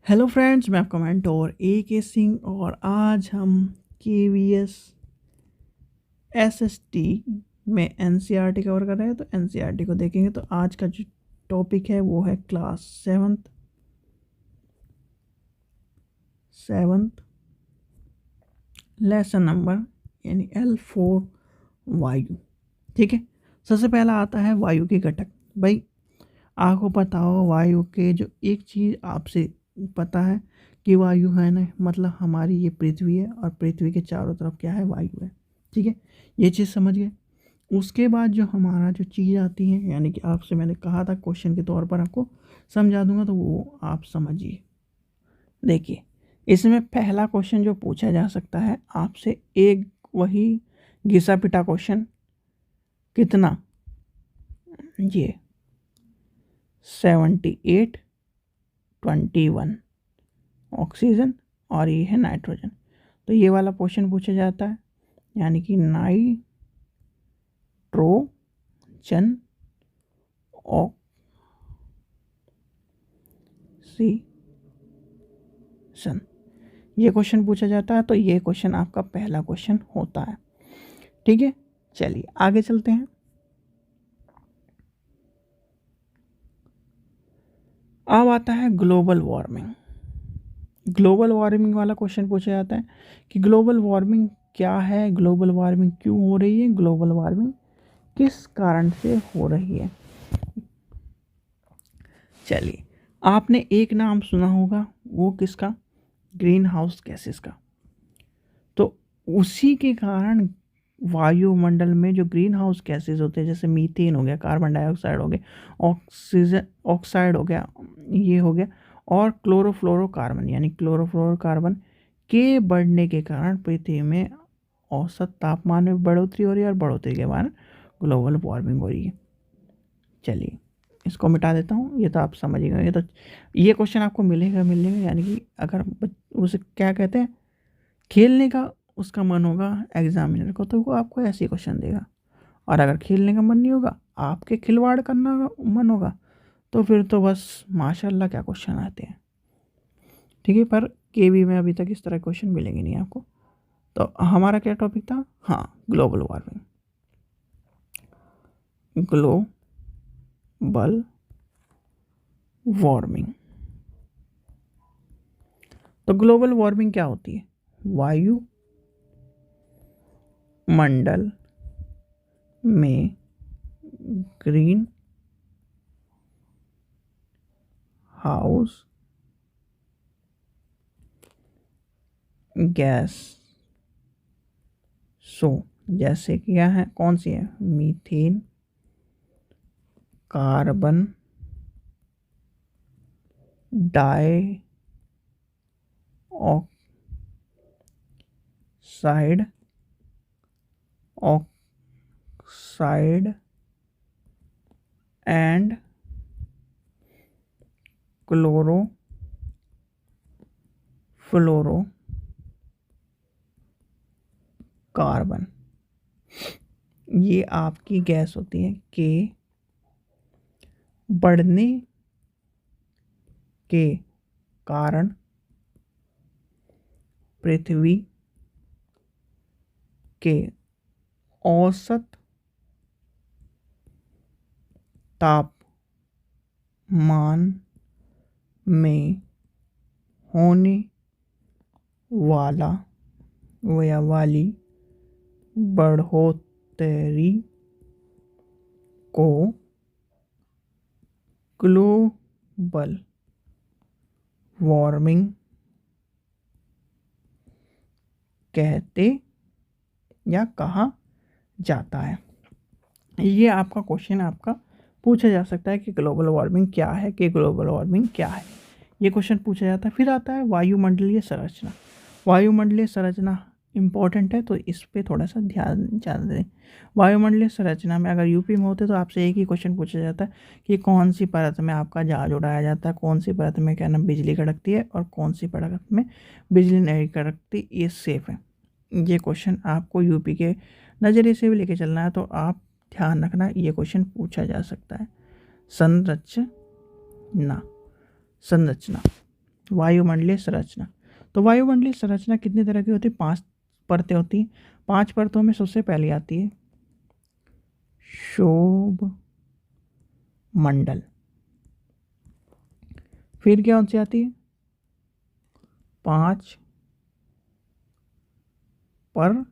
Hello friends, मैं आपका mentor AK Singh और आज हम KVS SST में NCERT कवर कर रहे हैं। तो NCERT को देखेंगे। तो आज का जो टॉपिक है वो है क्लास सेवन्थ लेसन नंबर यानी L4 वायु। ठीक है, सबसे पहला आता है वायु के घटक। भाई आपको पता हो वायु के जो एक चीज़ आपसे पता है कि वायु है ना, मतलब हमारी ये पृथ्वी है और पृथ्वी के चारों तरफ क्या है, वायु है। ठीक है, ये चीज़ समझ गए। उसके बाद जो हमारा जो चीज़ आती है, यानी कि आपसे मैंने कहा था क्वेश्चन के तौर पर आपको समझा दूंगा, तो वो आप समझिए। देखिए, इसमें पहला क्वेश्चन जो पूछा जा सकता है आपसे, एक वही घिसा पिटा क्वेश्चन, कितना, ये 78-21 ऑक्सीजन और ये है नाइट्रोजन। तो ये वाला क्वेश्चन पूछा जाता है, यानी कि नाइट्रोजन ऑक्सीजन, ये क्वेश्चन पूछा जाता है। तो ये क्वेश्चन आपका पहला क्वेश्चन होता है। ठीक है, चलिए आगे चलते हैं। अब आता है ग्लोबल वार्मिंग। ग्लोबल वार्मिंग वाला क्वेश्चन पूछा जाता है कि ग्लोबल वार्मिंग क्या है, ग्लोबल वार्मिंग क्यों हो रही है, ग्लोबल वार्मिंग किस कारण से हो रही है। चलिए, आपने एक नाम सुना होगा, वो किसका, ग्रीन हाउस गैसेस का। तो उसी के कारण वायुमंडल में जो ग्रीन हाउस गैसेस होते हैं, जैसे मीथेन हो गया, कार्बन डाइऑक्साइड हो गया, ऑक्सीजन ऑक्साइड हो गया, ये हो गया, और क्लोरोफ्लोरोकार्बन यानी क्लोरोफ्लोरोकार्बन के बढ़ने के कारण पृथ्वी में औसत तापमान में बढ़ोतरी हो रही है और बढ़ोतरी के कारण ग्लोबल वार्मिंग हो रही है। चलिए इसको मिटा देता हूँ, ये तो आप समझ गए। ये क्वेश्चन आपको मिलेगा, यानी कि अगर उसे क्या कहते हैं, खेलने का उसका मन होगा एग्जामिनर को, तो वो आपको ऐसे क्वेश्चन देगा। और अगर खेलने का मन नहीं होगा, आपके खिलवाड़ करना मन होगा, तो फिर तो बस माशाल्लाह क्या क्वेश्चन आते हैं। ठीक है, पर केवी में अभी तक इस तरह क्वेश्चन मिलेंगे नहीं आपको। तो हमारा क्या टॉपिक था, हाँ, ग्लोबल वार्मिंग। ग्लोबल वार्मिंग, तो ग्लोबल वार्मिंग क्या होती है, वायु मंडल में ग्रीन हाउस गैस जैसे क्या है, कौन सी है, methane, carbon dioxide and chlorofluorocarbon, ये आपकी गैस होती है के बढ़ने के कारण पृथ्वी के औसत तापमान में होने वाली बढ़ोतरी को ग्लोबल वार्मिंग कहते या कहा जाता है। ये आपका क्वेश्चन आपका पूछा जा सकता है कि ग्लोबल वार्मिंग क्या है, ये क्वेश्चन पूछा जाता है। फिर आता है वायुमंडलीय संरचना। वायुमंडलीय संरचना इम्पोर्टेंट है, तो इस पे थोड़ा सा ध्यान ज़्यादा दें। वायुमंडलीय संरचना में अगर यूपी में होते तो आपसे एक ही क्वेश्चन पूछा जाता है कि कौन सी परत में आपका जहाज उड़ाया जाता है, कौन सी परत में क्या नाम बिजली कड़कती है और कौन सी परत में बिजली नहीं कड़कती, ये सेफ है। ये क्वेश्चन आपको यूपी के नज़रिए से भी लेके चलना है, तो आप ध्यान रखना, ये क्वेश्चन पूछा जा सकता है। संरचना वायुमंडलीय संरचना। तो वायुमंडलीय संरचना कितनी तरह की होती है? 5 परतें होती हैं। 5 परतों में सबसे पहली आती है शोभ मंडल। फिर क्या सी आती है? 5 पर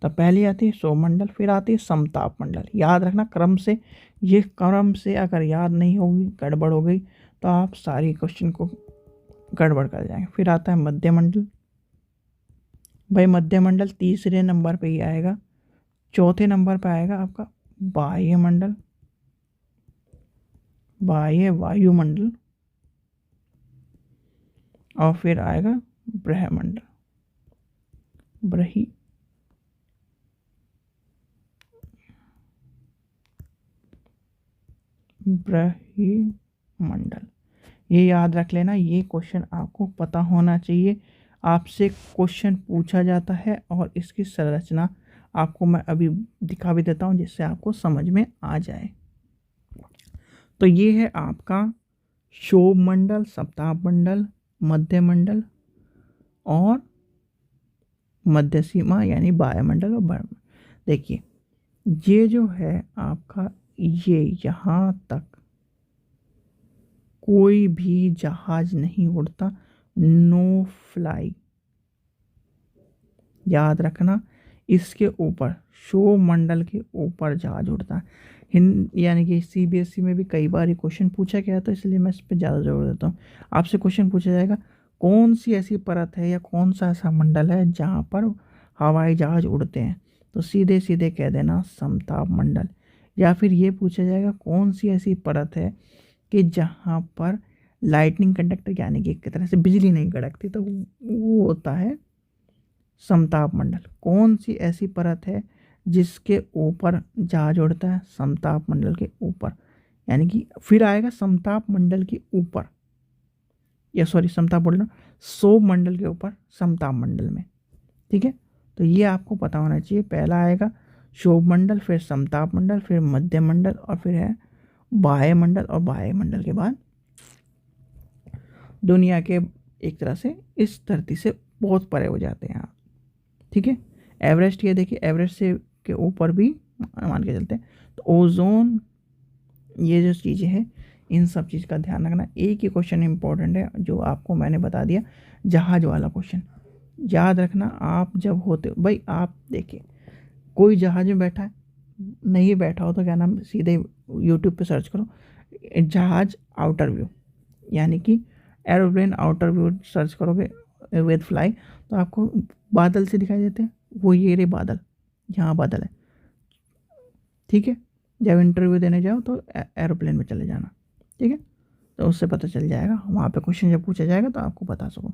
तो पहली आती है शोभ मंडल, फिर आती है समताप मंडल। याद रखना क्रम से, ये क्रम से अगर याद नहीं होगी, गड़बड़ हो गई तो आप सारी क्वेश्चन को गड़बड़ कर जाएंगे। फिर आता है मध्य मंडल। भाई मध्य मंडल तीसरे नंबर पे ही आएगा। चौथे नंबर पे आएगा आपका बाह्य मंडल, बाह्य वायुमंडल। और फिर आएगा ब्रह्मंडल, ब्रह्मंडल। ये याद रख लेना, ये क्वेश्चन आपको पता होना चाहिए। आपसे क्वेश्चन पूछा जाता है और इसकी संरचना आपको मैं अभी दिखा भी देता हूँ जिससे आपको समझ में आ जाए। तो ये है आपका शोभ मंडल, सप्ताह मंडल, मध्य मंडल और मध्य सीमा यानी वायुमंडल और ब्रह्मंडल। देखिए ये जो है आपका, ये यहाँ तक कोई भी जहाज नहीं उड़ता, नो फ्लाई। याद रखना इसके ऊपर शोभ मंडल के ऊपर जहाज उड़ता है। यानी कि CBSE में भी कई बार ये क्वेश्चन पूछा गया, तो इसलिए मैं इस पर ज़्यादा जोर देता हूँ। आपसे क्वेश्चन पूछा जाएगा कौन सी ऐसी परत है या कौन सा ऐसा मंडल है जहाँ पर हवाई जहाज उड़ते हैं, तो सीधे सीधे कह देना समताप मंडल। या फिर ये पूछा जाएगा कौन सी ऐसी परत है कि जहाँ पर लाइटनिंग कंडक्टर यानी कि एक तरह से बिजली नहीं कड़कती, तो वो होता है समताप मंडल। कौन सी ऐसी परत है जिसके ऊपर जहाज उड़ता है? समताप मंडल के ऊपर। यानी कि फिर आएगा समताप मंडल के ऊपर, या सॉरी समताप बोल, शोभ मंडल के ऊपर समताप मंडल में। ठीक है, तो ये आपको पता होना चाहिए। पहला आएगा शोभ मंडल, फिर समताप मंडल, फिर मध्य मंडल और फिर है बाह्य मंडल। और बाह्य मंडल के बाद दुनिया के एक तरह से इस धरती से बहुत परे हो जाते हैं आप। ठीक है, एवरेस्ट, ये देखिए एवरेस्ट से के ऊपर भी मान के चलते हैं। तो ओजोन, ये जो चीज़ें हैं इन सब चीज़ का ध्यान रखना। एक ही क्वेश्चन इंपॉर्टेंट है जो आपको मैंने बता दिया, जहाज वाला क्वेश्चन याद रखना। आप जब होते भाई, आप देखिए कोई जहाज में बैठा है, नहीं बैठा हो तो क्या नाम, सीधे यूट्यूब पे सर्च करो जहाज आउटर व्यू, यानी कि एरोप्लेन आउटर व्यू सर्च करोगे विद फ्लाई, तो आपको बादल से दिखाई देते हैं। वो ये रे बादल, यहाँ बादल है। ठीक है, जब इंटरव्यू देने जाओ तो एरोप्लेन में चले जाना। ठीक है, तो उससे पता चल जाएगा, वहाँ पे क्वेश्चन जब पूछा जाएगा तो आपको बता सको।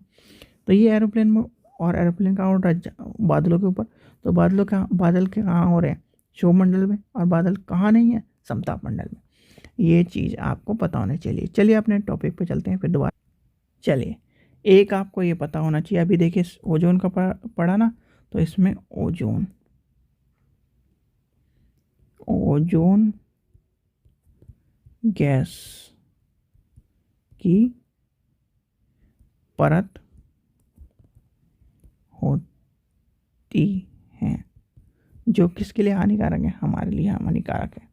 तो ये एरोप्लेन में, और एरोप्लेन कहाँ उड़ रहा है? बादलों के ऊपर। तो बादल के कहाँ हो रहे हैं? शोभ मंडल में। और बादल कहाँ नहीं है? समताप मंडल में। ये चीज़ आपको पता होनी चाहिए। चलिए अपने टॉपिक पे चलते हैं फिर दोबारा। चलिए, एक आपको ये पता होना चाहिए, अभी देखिए ओजोन का पढ़ा ना, तो इसमें ओजोन गैस की परत होती है जो किसके लिए हानिकारक है? हमारे लिए हानिकारक है।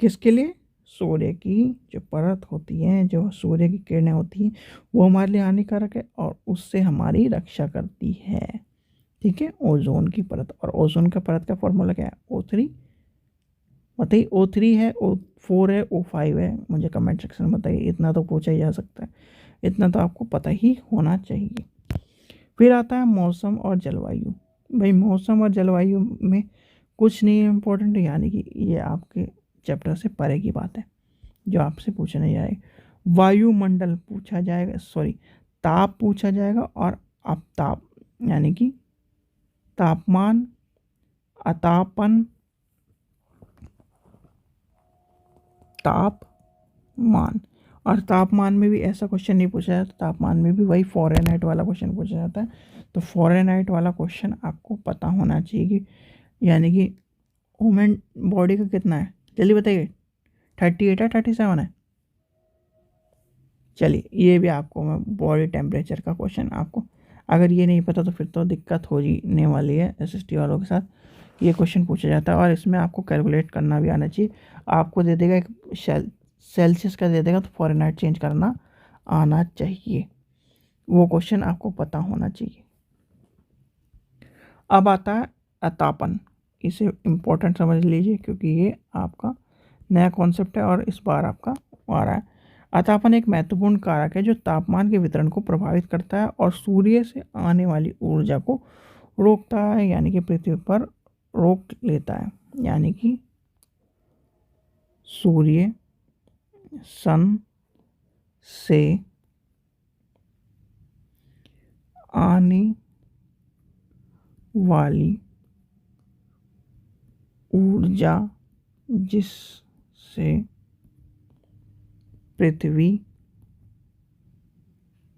किसके लिए? सूर्य की जो परत होती है, जो सूर्य की किरणें होती हैं, वो हमारे लिए हानिकारक है और उससे हमारी रक्षा करती है। ठीक है, ओजोन की परत। और ओजोन का परत का फॉर्मूला क्या है? O3। बताइए, O3 है, O4 है, O5 है? मुझे कमेंट सेक्शन में बताइए, इतना तो पूछा ही जा सकता है, इतना तो आपको पता ही होना चाहिए। फिर आता है मौसम और जलवायु। भाई मौसम और जलवायु में कुछ नहीं है इम्पोर्टेंट, यानी कि ये आपके चैप्टर से परे की बात है जो आपसे पूछा नहीं जाएगा। वायुमंडल पूछा जाएगा, सॉरी ताप पूछा जाएगा, और अपताप यानी कि तापमान, अतापन, तापमान। और तापमान में भी ऐसा क्वेश्चन नहीं पूछा जाता, तापमान में भी वही फ़ारेनहाइट वाला क्वेश्चन पूछा जाता है। तो फ़ारेनहाइट वाला क्वेश्चन आपको पता होना चाहिए कि, यानी कि ह्यूमन बॉडी का कितना है, जल्दी बताइए, 38 है 37 है? चलिए, ये भी आपको मैं बॉडी टेम्परेचर का क्वेश्चन, आपको अगर ये नहीं पता तो फिर तो दिक्कत होने वाली है एसएसटी वालों के साथ। ये क्वेश्चन पूछा जाता है और इसमें आपको कैलकुलेट करना भी आना चाहिए। आपको दे देगा एक सेल्सियस का दे देगा तो फ़ारेनहाइट चेंज करना आना चाहिए, वो क्वेश्चन आपको पता होना चाहिए। अब आता है तापन, इसे इम्पोर्टेंट समझ लीजिए क्योंकि ये आपका नया कॉन्सेप्ट है और इस बार आपका आ रहा है। अतापन एक महत्वपूर्ण कारक है जो तापमान के वितरण को प्रभावित करता है और सूर्य से आने वाली ऊर्जा को रोकता है, यानी कि पृथ्वी पर रोक लेता है। यानी कि सूर्य सन से आने वाली ऊर्जा जिससे पृथ्वी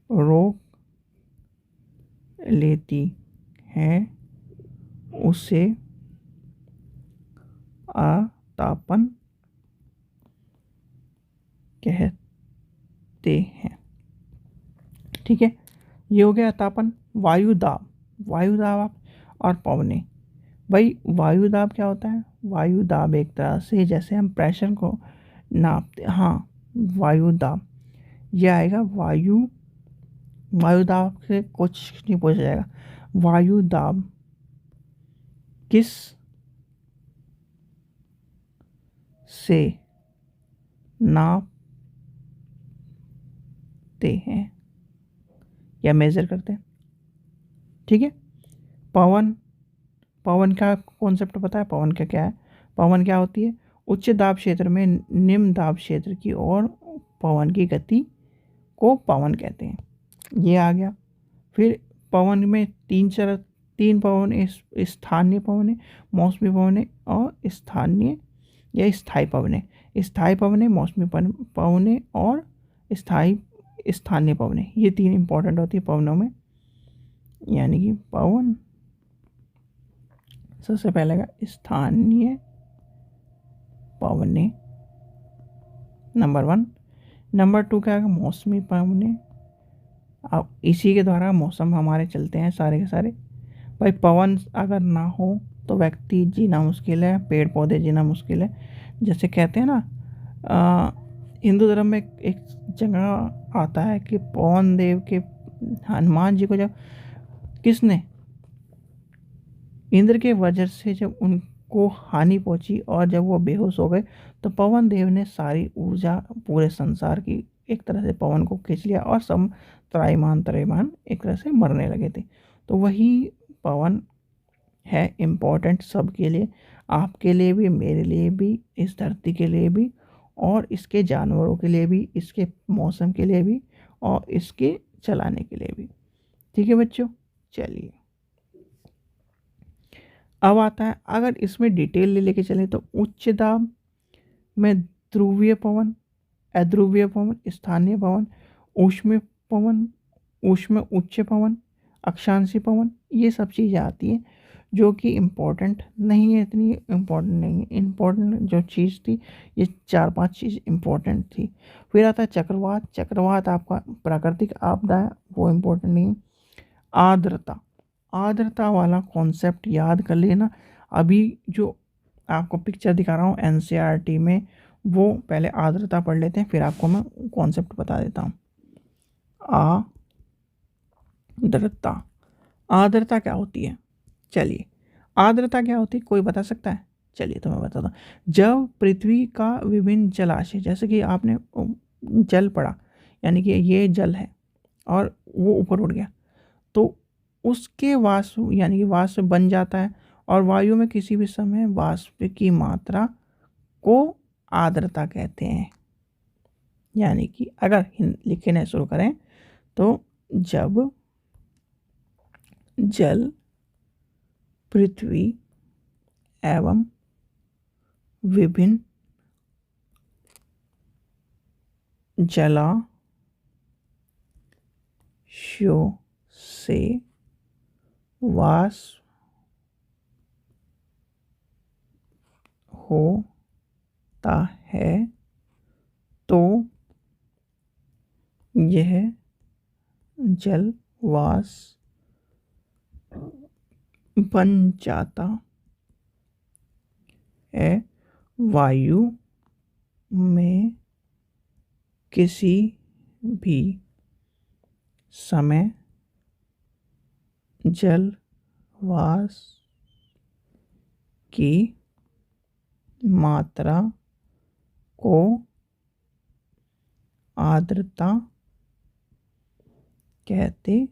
रोक लेती है उसे अतापन कहते हैं। ठीक है, ये हो गया तापन। वायु दाब, वायु दाब और पवने। भाई वायु दाब क्या होता है? वायु दाब एक तरह से जैसे हम प्रेशर को नापते, हाँ वायु दाब ये आएगा। वायु दाब से कुछ नहीं पूछा जाएगा। वायु दाब किस से नापते हैं या मेजर करते हैं? ठीक है, पवन, पवन का कॉन्सेप्ट पता है? पवन का क्या है? पवन क्या होती है? उच्च दाब क्षेत्र में निम्न दाब क्षेत्र की ओर पवन की गति को पवन कहते हैं। ये आ गया। फिर पवन में तीन पवन, स्थानीय पवन, मौसमी पवन और स्थानीय या स्थायी पवन। स्थायी पवन, मौसमी पवन और स्थानीय पवन, ये तीन इंपॉर्टेंट होती है पवनों में। यानी कि पवन सबसे पहले का स्थानीय पवने नंबर 1। नंबर 2 क्या है? मौसमी पवने। अब इसी के द्वारा मौसम हमारे चलते हैं सारे के सारे। भाई पवन अगर ना हो तो व्यक्ति जीना मुश्किल है, पेड़ पौधे जीना मुश्किल है। जैसे कहते हैं ना, हिंदू धर्म में एक जगह आता है कि पवन देव के, हनुमान जी को जब किसने, इंद्र के वज्र से जब उनको हानि पहुंची और जब वो बेहोश हो गए तो पवन देव ने सारी ऊर्जा पूरे संसार की एक तरह से पवन को खींच लिया और सब त्रयमान एक तरह से मरने लगे थे। तो वही पवन है इम्पोर्टेंट सबके लिए, आपके लिए भी, मेरे लिए भी, इस धरती के लिए भी और इसके जानवरों के लिए भी, इसके मौसम के लिए भी और इसके चलाने के लिए भी। ठीक है बच्चों, चलिए अब आता है, अगर इसमें डिटेल ले लेके चले तो उच्च दाब में ध्रुवीय पवन, अध्रुवीय पवन, स्थानीय पवन, ऊष्मीय पवन, ऊष्म उच्च पवन, अक्षांशी पवन, ये सब चीज़ें आती हैं जो कि इम्पोर्टेंट नहीं है, इतनी इम्पोर्टेंट नहीं है। इम्पोर्टेंट जो चीज़ थी ये 4-5 चीज़ इम्पोर्टेंट थी। फिर आता है चक्रवात। चक्रवात आपका प्राकृतिक आपदा है, वो इम्पोर्टेंट नहीं है। आर्द्रता, आर्द्रता वाला कॉन्सेप्ट याद कर लेना। अभी जो आपको पिक्चर दिखा रहा हूँ एनसीईआरटी में, वो पहले आर्द्रता पढ़ लेते हैं फिर आपको मैं कॉन्सेप्ट बता देता हूँ। आर्द्रता, आर्द्रता क्या होती है? चलिए, आर्द्रता क्या होती है, कोई बता सकता है? चलिए तो मैं बताता हूँ। जब पृथ्वी का विभिन्न जलाशय, जैसे कि आपने जल पड़ा, यानी कि ये जल है और वो ऊपर उड़ गया तो उसके वाष्प यानी कि वाष्प बन जाता है और वायु में किसी भी समय वाष्प की मात्रा को आर्द्रता कहते हैं। यानी कि अगर लिखने शुरू करें तो जब जल पृथ्वी एवं विभिन्न जलाशयों से वाष्प होता है तो यह जलवाष्प बन जाता है। वायु में किसी भी समय जलवाष्प की मात्रा को आर्द्रता कहते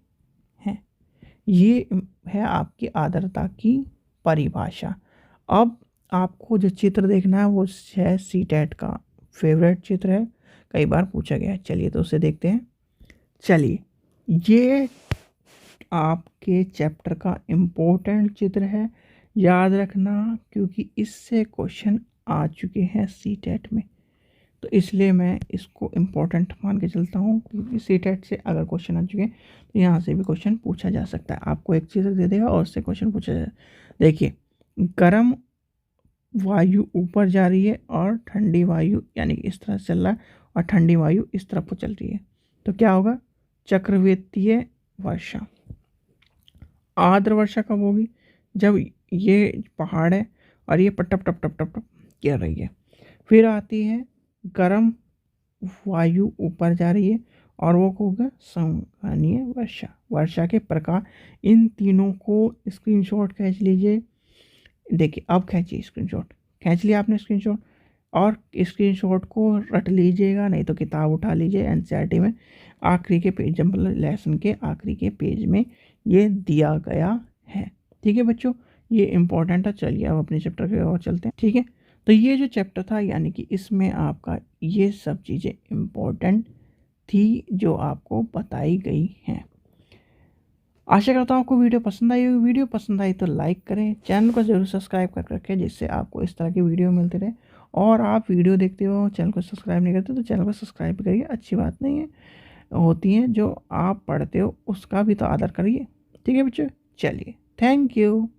हैं। ये है आपकी आर्द्रता की परिभाषा। अब आपको जो चित्र देखना है वो है सीटेट का फेवरेट चित्र है, कई बार पूछा गया है। चलिए तो उसे देखते हैं। चलिए, ये आपके चैप्टर का इम्पोर्टेंट चित्र है, याद रखना, क्योंकि इससे क्वेश्चन आ चुके हैं सीटेट में, तो इसलिए मैं इसको इम्पोर्टेंट मान के चलता हूँ, क्योंकि सीटेट से अगर क्वेश्चन आ चुके हैं तो यहाँ से भी क्वेश्चन पूछा जा सकता है। आपको एक चीज़ दे देगा और उससे क्वेश्चन पूछा जाए। देखिए, गर्म वायु ऊपर जा रही है और ठंडी वायु यानी कि इस तरह से चल रहा है और ठंडी वायु इस तरफ को चल रही है, तो क्या होगा? चक्रवातीय वर्षा। आर्द्र वर्षा कब होगी? जब ये पहाड़ है और ये टप टप टप टप टप गिर रही है। फिर आती है गर्म वायु ऊपर जा रही है और वो होगा संवहनीय वर्षा। वर्षा के प्रकार, इन तीनों को स्क्रीनशॉट खींच लीजिए। देखिए, अब खींचिए स्क्रीनशॉट, खींच लिया आपने स्क्रीनशॉट, और स्क्रीनशॉट को रट लीजिएगा, नहीं तो किताब उठा लीजिए। एनसीईआरटी में आखिरी के पेज, मतलब लेसन के आखिरी के पेज में ये दिया गया है। ठीक है बच्चों, ये इम्पोर्टेंट है। चलिए अब अपने चैप्टर के और चलते हैं। ठीक है, तो ये जो चैप्टर था, यानी कि इसमें आपका ये सब चीज़ें इम्पोर्टेंट थी जो आपको बताई गई हैं। आशा करता हूँ आपको वीडियो पसंद आई होगी। वीडियो पसंद आई तो लाइक करें, चैनल को ज़रूर सब्सक्राइब कर रखें, जिससे आपको इस तरह की वीडियो मिलती रहे। और आप वीडियो देखते हो, चैनल को सब्सक्राइब नहीं करते तो चैनल को सब्सक्राइब करिए। अच्छी बात नहीं है, होती हैं जो आप पढ़ते हो उसका भी तो आदर करिए। ठीक है बच्चों, चलिए, थैंक यू।